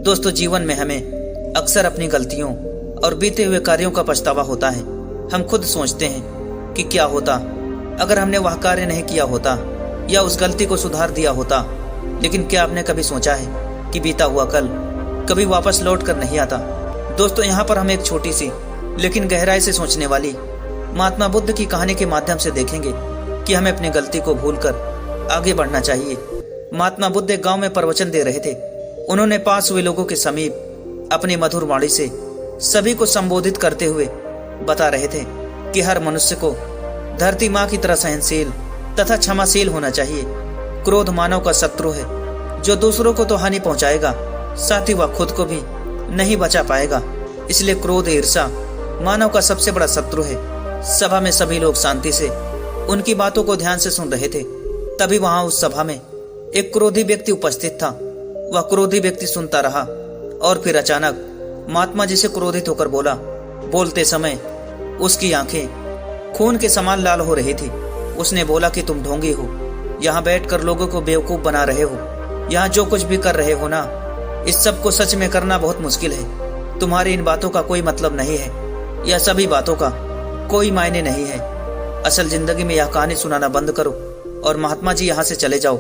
दोस्तों, जीवन में हमें अक्सर अपनी गलतियों और बीते हुए कार्यों का पछतावा होता है। हम खुद सोचते हैं कि क्या होता अगर हमने वह कार्य नहीं किया होता या उस गलती को सुधार दिया होता। लेकिन क्या आपने कभी सोचा है कि बीता हुआ कल कभी वापस लौट कर नहीं आता। दोस्तों, यहाँ पर हम एक छोटी सी लेकिन गहराई से सोचने वाली महात्मा बुद्ध की कहानी के माध्यम से देखेंगे कि हमें अपनी गलती को भूलकर आगे बढ़ना चाहिए। महात्मा बुद्ध एक गांव में प्रवचन दे रहे थे। उन्होंने पास हुए लोगों के समीप अपनी मधुर वाणी से सभी को संबोधित करते हुए बता रहे थे कि हर मनुष्य को धरती माँ की तरह सहनशील तथा क्षमाशील होना चाहिए। क्रोध मानव का शत्रु है, जो दूसरों को तो हानि पहुंचाएगा, साथ ही वह खुद को भी नहीं बचा पाएगा। इसलिए क्रोध ईर्ष्या मानव का सबसे बड़ा शत्रु है। सभा में सभी लोग शांति से उनकी बातों को ध्यान से सुन रहे थे। तभी वहां उस सभा में एक क्रोधी व्यक्ति उपस्थित था। वह क्रोधी व्यक्ति सुनता रहा और फिर अचानक महात्मा जी से क्रोधित होकर बोला। बोलते समय उसकी आंखें खून के समान लाल हो रही थी। उसने बोला कि तुम ढोंगी हो, यहाँ बैठकर लोगों को बेवकूफ बना रहे हो। यहाँ जो कुछ भी कर रहे हो ना, इस सब को सच में करना बहुत मुश्किल है। तुम्हारी इन बातों का कोई मतलब नहीं है, यह सभी बातों का कोई मायने नहीं है। असल जिंदगी में यह कहानी सुनाना बंद करो और महात्मा जी यहाँ से चले जाओ।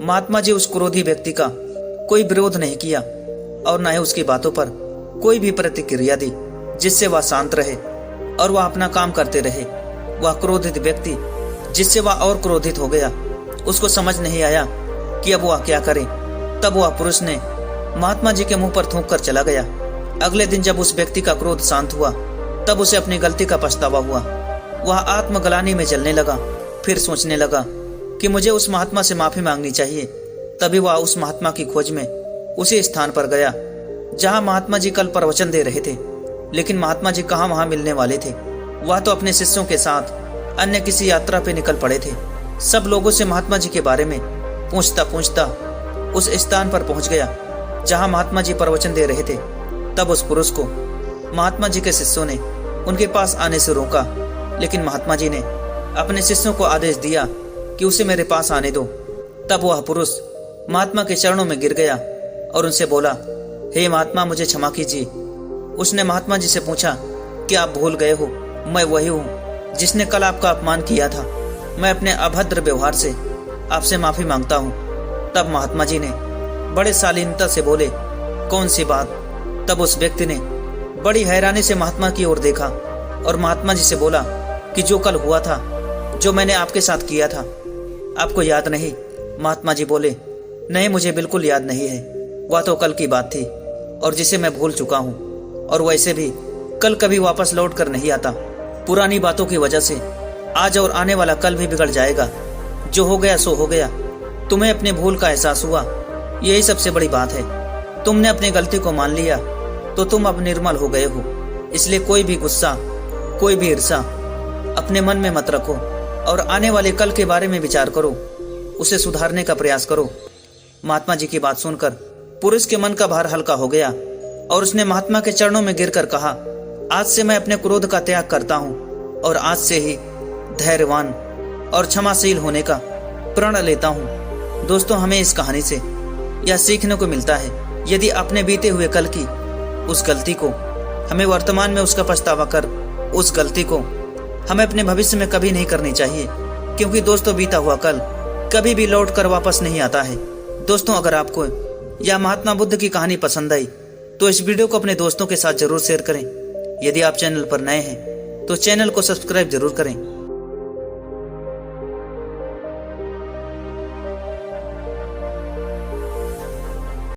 महात्मा जी उस क्रोधी व्यक्ति का कोई विरोध नहीं किया और न ही उसकी बातों पर कोई भी प्रतिक्रिया दी, जिससे वह शांत रहे और वह अपना काम करते रहे। वह क्रोधित व्यक्ति, जिससे वह और क्रोधित हो गया, उसको समझ नहीं आया कि अब वह क्या करे। तब वह पुरुष ने महात्मा जी के मुंह पर थूक कर चला गया। अगले दिन जब उस व्यक्ति का क्रोध शांत हुआ, तब उसे अपनी गलती का पछतावा हुआ। वह आत्मग्लानि में जलने लगा। फिर सोचने लगा कि मुझे उस महात्मा से माफी मांगनी चाहिए। तभी वह उस महात्मा की खोज में उसी स्थान पर गया जहां महात्मा जी कल प्रवचन दे रहे थे। लेकिन महात्मा जी कहाँ वहां मिलने वाले थे। वह तो अपने शिष्यों के साथ अन्य किसी यात्रा पे निकल पड़े थे। सब लोगों से महात्मा जी के बारे में पूछता पूछता उस स्थान पर पहुंच गया जहां महात्मा जी प्रवचन दे रहे थे। तब उस पुरुष को महात्मा जी के शिष्यों ने उनके पास आने से रोका, लेकिन महात्मा जी ने अपने शिष्यों को आदेश दिया कि उसे मेरे पास आने दो। तब वह पुरुष महात्मा के चरणों में गिर गया और उनसे बोला, हे महात्मा, मुझे क्षमा कीजिए। उसने महात्मा जी से पूछा कि आप भूल गए हो, मैं वही हूँ जिसने कल आपका अपमान किया था। मैं अपने अभद्र व्यवहार से आपसे माफी मांगता हूँ। तब महात्मा जी ने बड़े शालीनता से बोले, कौन सी बात? तब उस व्यक्ति ने बड़ी हैरानी से महात्मा की ओर देखा और महात्मा जी से बोला कि जो कल हुआ था, जो मैंने आपके साथ किया था, आपको याद नहीं? महात्मा जी बोले, नहीं, मुझे बिल्कुल याद नहीं है। वह तो कल की बात थी और जिसे मैं भूल चुका हूँ, और वैसे भी कल कभी वापस लौट कर नहीं आता। पुरानी बातों की वजह से आज और आने वाला कल भी बिगड़ जाएगा। जो हो गया सो हो गया। तुम्हें अपने भूल का एहसास हुआ, यही सबसे बड़ी बात है। तुमने अपनी गलती को मान लिया तो तुम अब निर्मल हो गए हो। इसलिए कोई भी गुस्सा, कोई भी ईर्ष्या अपने मन में मत रखो और आने वाले कल के बारे में विचार करो, उसे सुधारने का प्रयास करो। महात्मा जी की बात सुनकर पुरुष के मन का भार हल्का हो गया और उसने महात्मा के चरणों में गिरकर कहा, आज से मैं अपने क्रोध का त्याग करता हूँ और आज से ही धैर्यवान और क्षमाशील होने का प्रण लेता हूँ। दोस्तों, हमें इस कहानी से यह सीखने को मिलता है, यदि अपने बीते हुए कल की उस गलती को हमें वर्तमान में उसका पछतावा कर उस गलती को हमें अपने भविष्य में कभी नहीं करनी चाहिए, क्योंकि दोस्तों, बीता हुआ कल कभी भी लौट कर वापस नहीं आता है। दोस्तों, अगर आपको यह महात्मा बुद्ध की कहानी पसंद आई तो इस वीडियो को अपने दोस्तों के साथ जरूर शेयर करें। यदि आप चैनल पर नए हैं तो चैनल को सब्सक्राइब जरूर करें